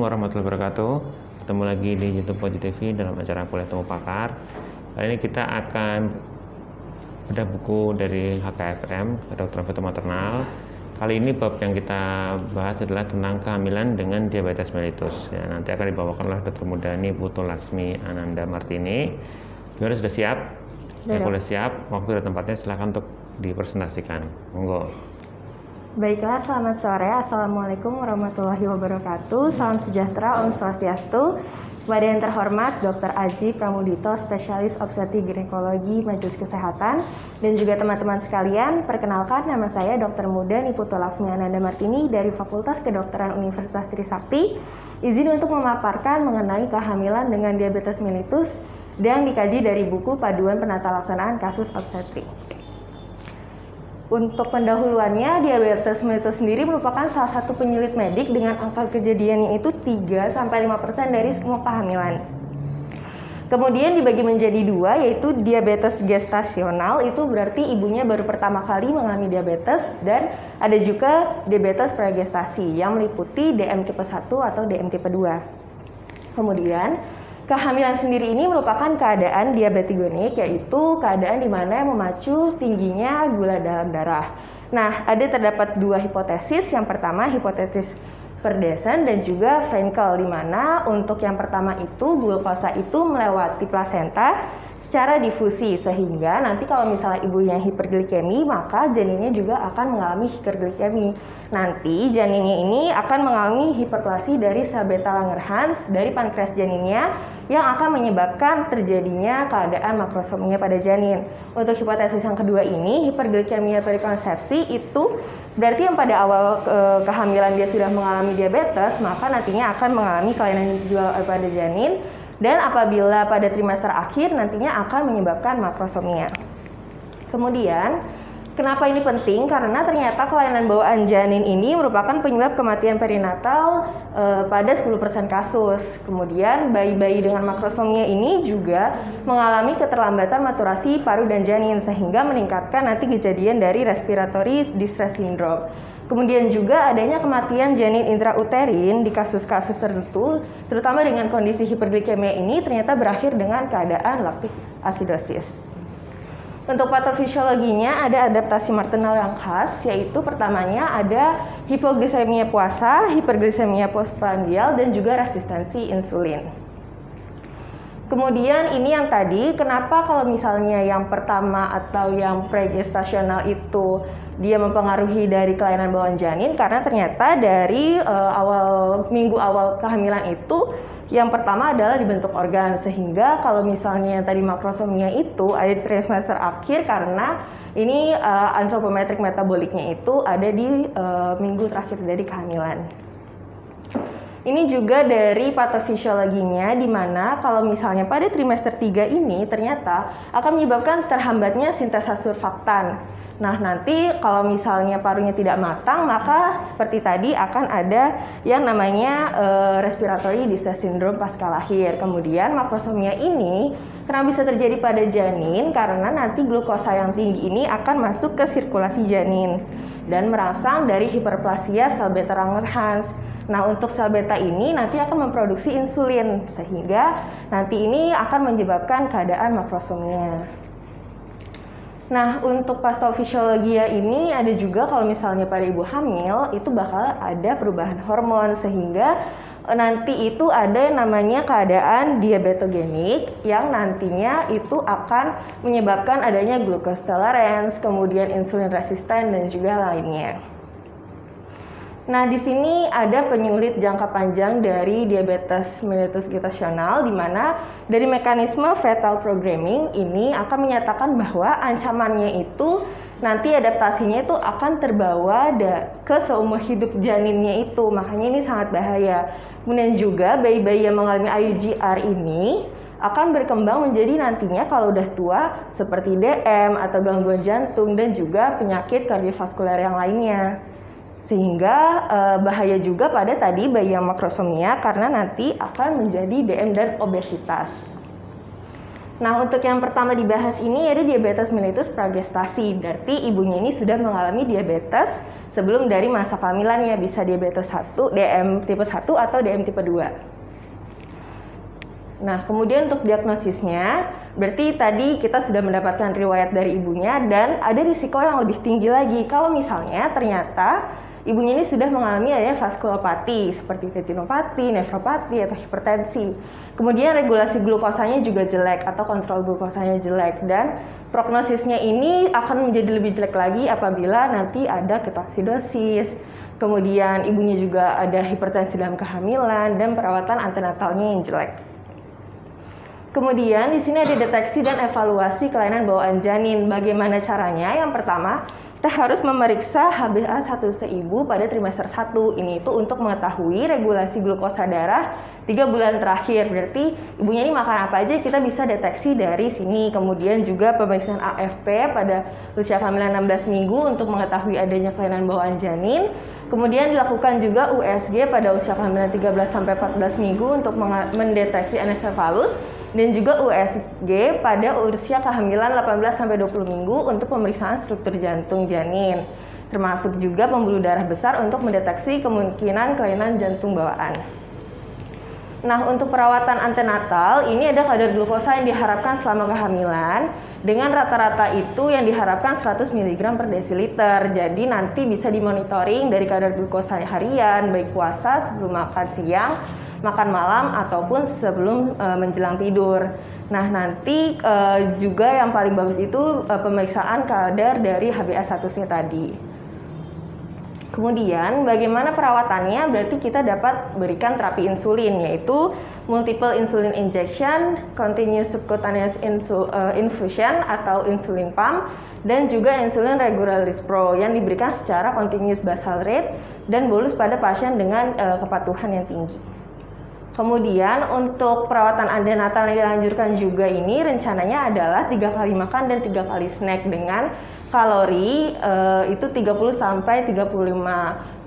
warahmatullahi wabarakatuh. Ketemu lagi di YouTube Poji TV dalam acara Kuliah Temu Pakar. Kali ini kita akan bedah buku dari HKFM, Kedokteran Fetal Maternal. Kali ini bab yang kita bahas adalah tentang kehamilan dengan diabetes mellitus. Ya, nanti akan dibawakan oleh Dr. Mudani Putu Laksmi Ananda Martini. Gimana, sudah siap? Ya, kalau siap, waktu dan tempatnya silakan untuk dipresentasikan. Monggo. Baiklah, selamat sore. Assalamualaikum warahmatullahi wabarakatuh. Salam sejahtera, Om Swastiastu. Kepada yang terhormat Dr. Aji Pramudito, spesialis obstetrik ginekologi Majelis Kesehatan, dan juga teman-teman sekalian, perkenalkan nama saya Dr. Mudani Putu Laksmi Ananda Martini dari Fakultas Kedokteran Universitas Trisakti. Izin untuk memaparkan mengenai kehamilan dengan diabetes mellitus dan dikaji dari buku Paduan Penata Laksanaan Kasus Obstetrik. Untuk pendahuluannya, diabetes mellitus sendiri merupakan salah satu penyulit medik dengan angka kejadiannya itu 3-5% dari semua kehamilan. Kemudian dibagi menjadi dua, yaitu diabetes gestasional, itu berarti ibunya baru pertama kali mengalami diabetes, dan ada juga diabetes pragestasi yang meliputi DM tipe 1 atau DM tipe 2. Kemudian kehamilan sendiri ini merupakan keadaan diabetigonik, yaitu keadaan di mana memacu tingginya gula dalam darah. Nah, terdapat dua hipotesis. Yang pertama, hipotesis Perdescent dan juga Frankel, di mana untuk yang pertama itu glukosa itu melewati plasenta secara difusi, sehingga nanti kalau misalnya ibunya hiperglikemi, maka janinnya juga akan mengalami hiperglikemi. Nanti janinnya ini akan mengalami hiperplasi dari sel beta Langerhans dari pankreas janinnya yang akan menyebabkan terjadinya keadaan makrosomia pada janin. Untuk hipotesis yang kedua ini, hiperglikemia perikonsepsi, itu berarti yang pada awal kehamilan dia sudah mengalami diabetes, maka nantinya akan mengalami kelainan jual pada janin, dan apabila pada trimester akhir nantinya akan menyebabkan makrosomia. Kemudian, kenapa ini penting? Karena ternyata kelainan bawaan janin ini merupakan penyebab kematian perinatal pada 10% kasus. Kemudian, bayi-bayi dengan makrosomia ini juga mengalami keterlambatan maturasi paru dan janin, sehingga meningkatkan nanti kejadian dari respiratory distress syndrome. Kemudian juga adanya kematian janin intrauterin di kasus-kasus tertentu, terutama dengan kondisi hiperglikemia ini ternyata berakhir dengan keadaan laktik asidosis. Untuk patofisiologinya ada adaptasi maternal yang khas, yaitu pertamanya ada hipoglisemia puasa, hiperglisemia postprandial, dan juga resistensi insulin. Kemudian ini yang tadi, kenapa kalau misalnya yang pertama atau yang pregestasional itu dia mempengaruhi dari kelainan bawaan janin, karena ternyata dari minggu awal kehamilan itu yang pertama adalah dibentuk organ, sehingga kalau misalnya tadi makrosomia itu ada di trimester akhir, karena ini antropometrik metaboliknya itu ada di minggu terakhir dari kehamilan. Ini juga dari patofisiologinya, di mana kalau misalnya pada trimester 3 ini ternyata akan menyebabkan terhambatnya sintesa surfaktan. Nah, nanti kalau misalnya parunya tidak matang, maka seperti tadi akan ada yang namanya respiratory distress syndrome pasca lahir. Kemudian makrosomia ini karena bisa terjadi pada janin karena nanti glukosa yang tinggi ini akan masuk ke sirkulasi janin dan merangsang dari hiperplasia sel beta Langerhans. Nah, untuk sel beta ini nanti akan memproduksi insulin, sehingga nanti ini akan menyebabkan keadaan makrosomia. Nah, untuk pastofisiologia ini ada juga kalau misalnya pada ibu hamil itu bakal ada perubahan hormon, sehingga nanti itu ada yang namanya keadaan diabetogenik yang nantinya itu akan menyebabkan adanya glucose tolerance, kemudian insulin resisten, dan juga lainnya. Nah, di sini ada penyulit jangka panjang dari diabetes mellitus gestasional, di mana dari mekanisme fetal programming ini akan menyatakan bahwa ancamannya itu nanti adaptasinya itu akan terbawa ke seumur hidup janinnya itu, makanya ini sangat bahaya. Kemudian juga bayi-bayi yang mengalami IUGR ini akan berkembang menjadi nantinya kalau udah tua seperti DM atau gangguan jantung dan juga penyakit kardiovaskuler yang lainnya. Sehingga bahaya juga pada tadi bayi yang makrosomia karena nanti akan menjadi DM dan obesitas. Nah, untuk yang pertama dibahas ini ada diabetes mellitus pragestasi. Berarti ibunya ini sudah mengalami diabetes sebelum dari masa kehamilannya, bisa diabetes 1, DM tipe 1 atau DM tipe 2. Nah, kemudian untuk diagnosisnya, berarti tadi kita sudah mendapatkan riwayat dari ibunya dan ada risiko yang lebih tinggi lagi kalau misalnya ternyata ibunya ini sudah mengalami adanya vaskulopati seperti retinopati, nefropati, atau hipertensi. Kemudian regulasi glukosanya juga jelek atau kontrol glukosanya jelek, dan prognosisnya ini akan menjadi lebih jelek lagi apabila nanti ada ketoasidosis. Kemudian ibunya juga ada hipertensi dalam kehamilan dan perawatan antenatalnya yang jelek. Kemudian di sini ada deteksi dan evaluasi kelainan bawaan janin. Bagaimana caranya? Yang pertama, kita harus memeriksa HbA1c ibu pada trimester 1. Ini itu untuk mengetahui regulasi glukosa darah 3 bulan terakhir. Berarti ibunya ini makan apa aja kita bisa deteksi dari sini. Kemudian juga pemeriksaan AFP pada usia kehamilan 16 minggu untuk mengetahui adanya kelainan bawaan janin. Kemudian dilakukan juga USG pada usia kehamilan 13-14 minggu untuk mendeteksi anencefalus, dan juga USG pada usia kehamilan 18-20 minggu untuk pemeriksaan struktur jantung janin, termasuk juga pembuluh darah besar untuk mendeteksi kemungkinan kelainan jantung bawaan. Nah, untuk perawatan antenatal, ini ada kadar glukosa yang diharapkan selama kehamilan, dengan rata-rata itu yang diharapkan 100 mg per desiliter. Jadi nanti bisa dimonitoring dari kadar glukosa harian, baik puasa, sebelum makan siang, makan malam, ataupun sebelum menjelang tidur. Nah, nanti juga yang paling bagus itu pemeriksaan kadar dari HbA1c tadi. Kemudian bagaimana perawatannya? Berarti kita dapat berikan terapi insulin, yaitu multiple insulin injection, continuous subcutaneous infusion atau insulin pump, dan juga insulin regularis pro yang diberikan secara continuous basal rate dan bolus pada pasien dengan kepatuhan yang tinggi. Kemudian untuk perawatan antenatal yang dilanjutkan juga ini rencananya adalah 3 kali makan dan 3 kali snack dengan kalori itu 30-35,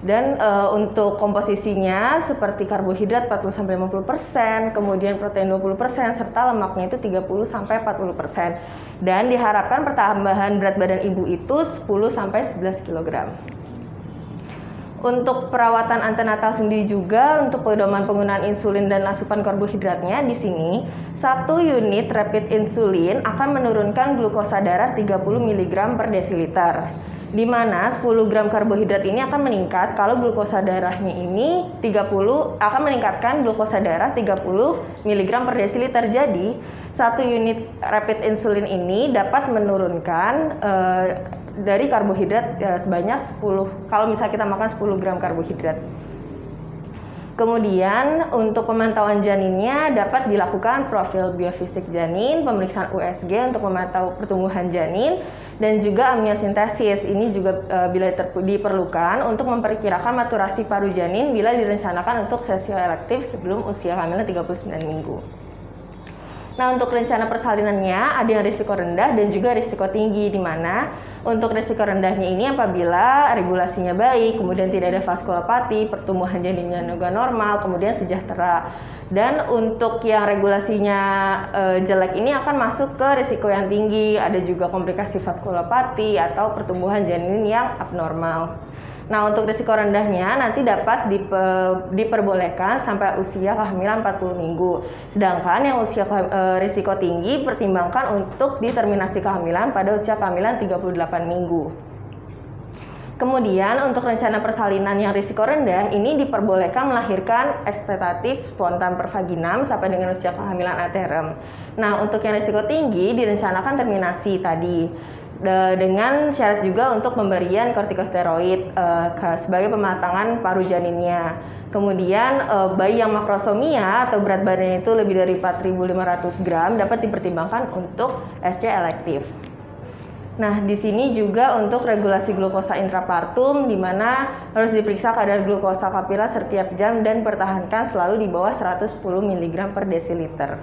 dan untuk komposisinya seperti karbohidrat 40-50%, kemudian protein 20%, serta lemaknya itu 30-40%, dan diharapkan pertambahan berat badan ibu itu 10-11 kg. Untuk perawatan antenatal sendiri juga untuk pedoman penggunaan insulin dan asupan karbohidratnya, di sini 1 unit rapid insulin akan menurunkan glukosa darah 30 mg per desiliter, di mana 10 gram karbohidrat ini akan meningkat kalau glukosa darahnya ini 30 akan meningkatkan glukosa darah 30 mg per desiliter. Jadi 1 unit rapid insulin ini dapat menurunkan dari karbohidrat sebanyak 10, kalau misalnya kita makan 10 gram karbohidrat. Kemudian untuk pemantauan janinnya dapat dilakukan profil biofisik janin, pemeriksaan USG untuk memantau pertumbuhan janin, dan juga amniosintesis. Ini juga bila diperlukan untuk memperkirakan maturasi paru janin bila direncanakan untuk sesio elektif sebelum usia kehamilan 39 minggu. Nah, untuk rencana persalinannya ada yang risiko rendah dan juga risiko tinggi, di mana untuk risiko rendahnya ini apabila regulasinya baik, kemudian tidak ada vaskulopati, pertumbuhan janinnya juga normal, kemudian sejahtera. Dan untuk yang regulasinya jelek ini akan masuk ke risiko yang tinggi, ada juga komplikasi vaskulopati atau pertumbuhan janin yang abnormal. Nah, untuk risiko rendahnya nanti dapat diperbolehkan sampai usia kehamilan 40 minggu. Sedangkan yang usia risiko tinggi pertimbangkan untuk determinasi kehamilan pada usia kehamilan 38 minggu. Kemudian untuk rencana persalinan yang risiko rendah ini diperbolehkan melahirkan ekspektatif spontan per vaginam sampai dengan usia kehamilan aterem. Nah, untuk yang risiko tinggi direncanakan terminasi tadi, dengan syarat juga untuk pemberian kortikosteroid sebagai pematangan paru janinnya. Kemudian bayi yang makrosomia atau berat badannya itu lebih dari 4.500 gram dapat dipertimbangkan untuk SC elektif. Nah, di sini juga untuk regulasi glukosa intrapartum, di mana harus diperiksa kadar glukosa kapila setiap jam dan pertahankan selalu di bawah 110 mg per desiliter.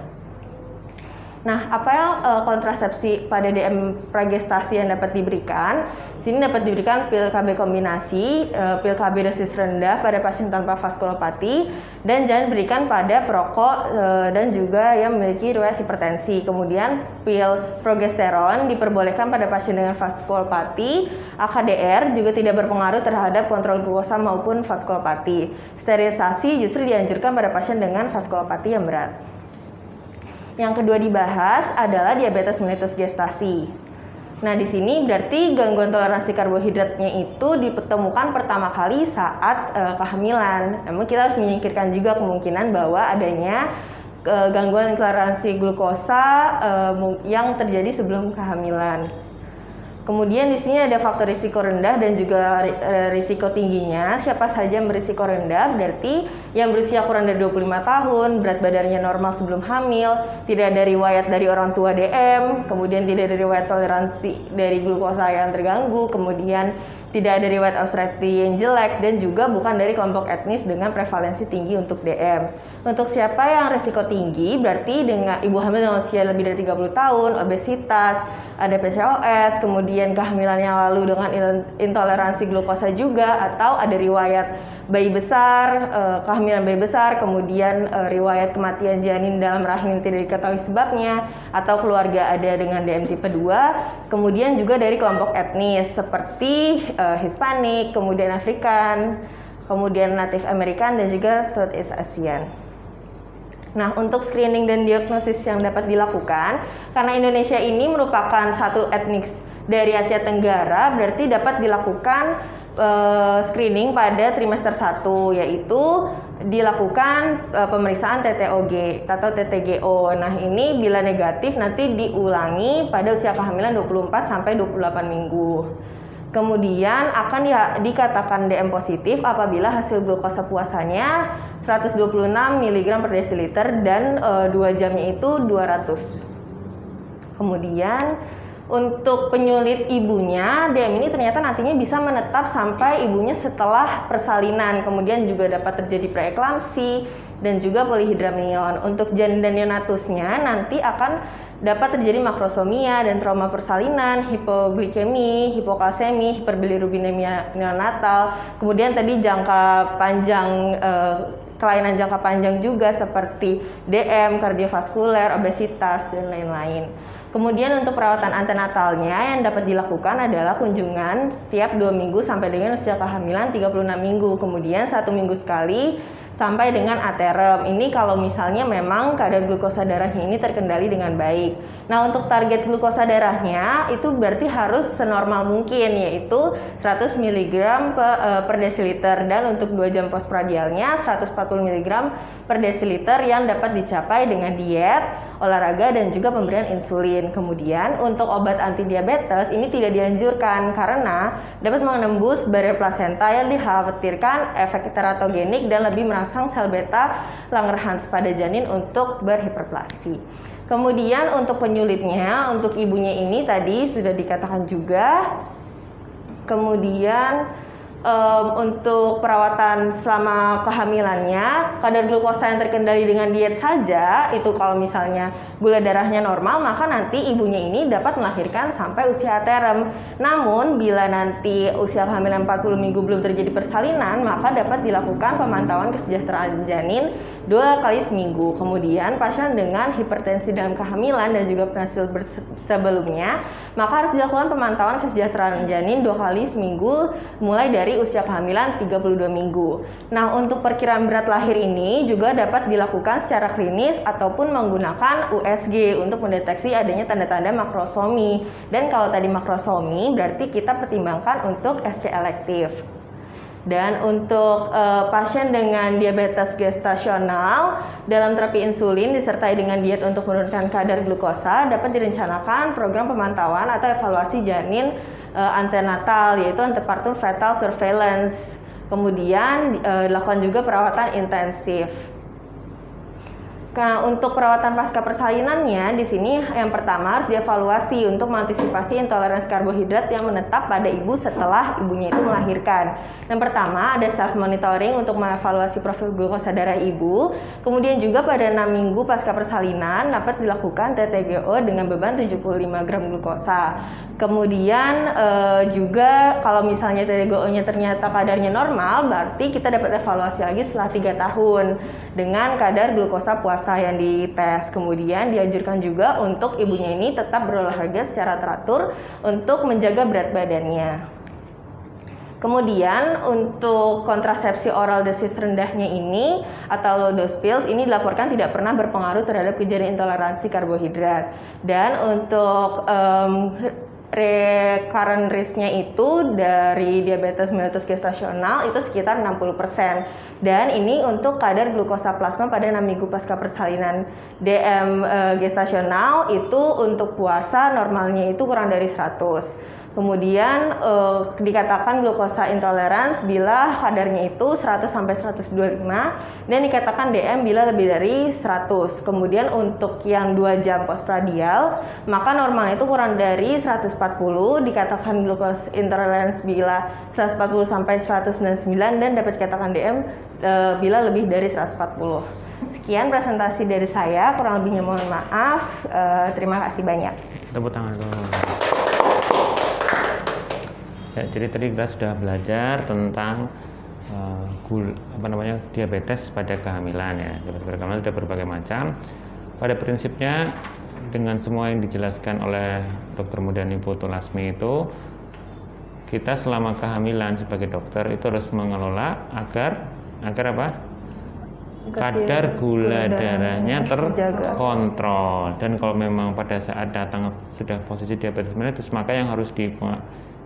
Nah, apa yang kontrasepsi pada DM pragestasi yang dapat diberikan? Sini dapat diberikan pil KB kombinasi, pil KB dosis rendah pada pasien tanpa vaskulopati, dan jangan diberikan pada perokok dan juga yang memiliki riwayat hipertensi. Kemudian pil progesteron diperbolehkan pada pasien dengan vaskulopati, AKDR juga tidak berpengaruh terhadap kontrol glukosa maupun vaskulopati. Sterilisasi justru dianjurkan pada pasien dengan vaskulopati yang berat. Yang kedua dibahas adalah diabetes mellitus gestasi. Nah, di sini berarti gangguan toleransi karbohidratnya itu ditemukan pertama kali saat kehamilan. Namun kita harus menyingkirkan juga kemungkinan bahwa adanya gangguan toleransi glukosa yang terjadi sebelum kehamilan. Kemudian di sini ada faktor risiko rendah dan juga risiko tingginya. Siapa saja yang berisiko rendah berarti yang berusia kurang dari 25 tahun, berat badannya normal sebelum hamil, tidak ada riwayat dari orang tua DM, kemudian tidak ada riwayat toleransi dari glukosa yang terganggu, kemudian tidak ada riwayat obstruksi yang jelek, dan juga bukan dari kelompok etnis dengan prevalensi tinggi untuk DM. Untuk siapa yang risiko tinggi berarti dengan ibu hamil dengan usia lebih dari 30 tahun, obesitas, ada PCOS, kemudian kehamilan yang lalu dengan intoleransi glukosa juga, atau ada riwayat bayi besar, kehamilan bayi besar, kemudian riwayat kematian janin dalam rahim tidak diketahui sebabnya, atau keluarga ada dengan DM tipe 2, kemudian juga dari kelompok etnis seperti Hispanik, kemudian Afrikan, kemudian Native American, dan juga Southeast Asian. Nah, untuk screening dan diagnosis yang dapat dilakukan, karena Indonesia ini merupakan satu etnis dari Asia Tenggara, berarti dapat dilakukan screening pada trimester 1, yaitu dilakukan pemeriksaan TTOG atau TTGO. Nah, ini bila negatif nanti diulangi pada usia kehamilan 24 sampai 28 minggu. Kemudian akan dikatakan DM positif apabila hasil glukosa puasanya 126 mg per desiliter dan 2 jamnya itu 200. Kemudian untuk penyulit ibunya, DM ini ternyata nantinya bisa menetap sampai ibunya setelah persalinan. Kemudian juga dapat terjadi preeklamsi dan juga polihidramnion. Untuk janin dan neonatusnya nanti akan dapat terjadi makrosomia dan trauma persalinan, hipoglikemi, hipokalsemi, hiperbilirubinemia neonatal. Kemudian tadi jangka panjang kelainan jangka panjang juga seperti DM, kardiovaskuler, obesitas, dan lain-lain. Kemudian untuk perawatan antenatalnya yang dapat dilakukan adalah kunjungan setiap 2 minggu sampai dengan usia kehamilan 36 minggu. Kemudian 1 minggu sekali sampai dengan aterem. Ini kalau misalnya memang kadar glukosa darahnya ini terkendali dengan baik. Nah, untuk target glukosa darahnya itu berarti harus senormal mungkin, yaitu 100 mg per desiliter, dan untuk 2 jam postprandialnya 140 mg per desiliter yang dapat dicapai dengan diet, olahraga, dan juga pemberian insulin. Kemudian untuk obat anti diabetes ini tidak dianjurkan karena dapat menembus barrier plasenta yang dikhawatirkan efek teratogenik dan lebih merangsang sel beta Langerhans pada janin untuk berhiperplasi. Kemudian untuk penyulitnya, untuk ibunya ini tadi sudah dikatakan juga. Kemudian untuk perawatan selama kehamilannya, kadar glukosa yang terkendali dengan diet saja, itu kalau misalnya gula darahnya normal, maka nanti ibunya ini dapat melahirkan sampai usia aterem. Namun, bila nanti usia kehamilan 40 minggu belum terjadi persalinan, maka dapat dilakukan pemantauan kesejahteraan janin 2 kali seminggu. Kemudian, pasien dengan hipertensi dalam kehamilan dan juga penhasil sebelumnya, maka harus dilakukan pemantauan kesejahteraan janin 2 kali seminggu mulai dari usia kehamilan 32 minggu. Nah, untuk perkiraan berat lahir ini juga dapat dilakukan secara klinis ataupun menggunakan USG untuk mendeteksi adanya tanda-tanda makrosomi. Dan kalau tadi makrosomi berarti kita pertimbangkan untuk SC elektif. Dan untuk pasien dengan diabetes gestasional dalam terapi insulin disertai dengan diet untuk menurunkan kadar glukosa, dapat direncanakan program pemantauan atau evaluasi janin antenatal, yaitu antepartum fetal surveillance. Kemudian dilakukan juga perawatan intensif. Nah, untuk perawatan pasca persalinannya di sini yang pertama harus dievaluasi untuk mengantisipasi intoleransi karbohidrat yang menetap pada ibu setelah ibunya itu melahirkan. Yang pertama ada self monitoring untuk mengevaluasi profil glukosa darah ibu. Kemudian juga pada 6 minggu pasca persalinan dapat dilakukan TTGO dengan beban 75 gram glukosa. Kemudian juga kalau misalnya TTGO-nya ternyata kadarnya normal, berarti kita dapat evaluasi lagi setelah 3 tahun dengan kadar glukosa puasa yang dites. Kemudian dianjurkan juga untuk ibunya ini tetap berolahraga secara teratur untuk menjaga berat badannya. Kemudian untuk kontrasepsi oral dosis rendahnya ini atau low dose pills ini dilaporkan tidak pernah berpengaruh terhadap kejadian intoleransi karbohidrat. Dan untuk recurrent risk-nya itu dari diabetes mellitus gestasional itu sekitar 60%. Dan ini untuk kadar glukosa plasma pada 6 minggu pasca persalinan. DM gestasional itu untuk puasa normalnya itu kurang dari 100. Kemudian dikatakan glukosa intolerance bila kadarnya itu 100 sampai 125 dan dikatakan DM bila lebih dari 100. Kemudian untuk yang 2 jam postprandial maka normalnya itu kurang dari 140, dikatakan glukosa intolerance bila 140 sampai 199 dan dapat dikatakan DM bila lebih dari 140. Sekian presentasi dari saya, kurang lebihnya mohon maaf. Terima kasih banyak. Tepuk tangan dulu. Ya, jadi tadi kita sudah belajar tentang diabetes pada kehamilan ya. Diabetes pada kehamilan ada berbagai macam. Pada prinsipnya dengan semua yang dijelaskan oleh Dr. Mudhani Putu Lasmi itu, kita selama kehamilan sebagai dokter itu harus mengelola agar apa? Kadar gula darahnya terkontrol. Dan kalau memang pada saat datang sudah posisi diabetes mellitus, maka yang harus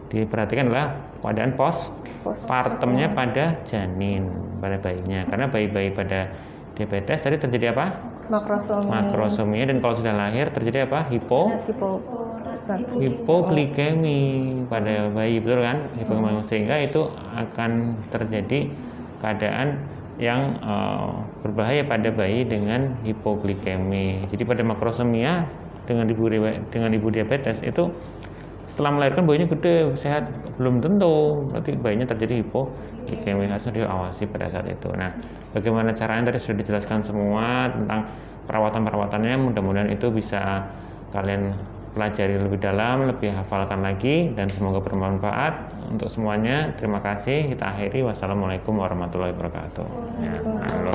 diperhatikan adalah keadaan postpartumnya pada janin, pada bayinya. Karena bayi-bayi pada diabetes tadi terjadi apa? Makrosomia. Dan kalau sudah lahir terjadi apa? Hipoglikemi pada bayi, betul kan? Sehingga itu akan terjadi keadaan yang berbahaya pada bayi dengan hipoglikemi. Jadi pada makrosomia dengan ibu diabetes itu setelah melahirkan bayinya gede, sehat, belum tentu. Berarti bayinya terjadi hipoglikemi, harus diawasi pada saat itu. Nah, bagaimana caranya tadi sudah dijelaskan semua tentang perawatan-perawatannya. Mudah-mudahan itu bisa kalian pelajari lebih dalam, lebih hafalkan lagi, dan semoga bermanfaat untuk semuanya. Terima kasih. Kita akhiri. Wassalamualaikum warahmatullahi wabarakatuh. Ya, halo.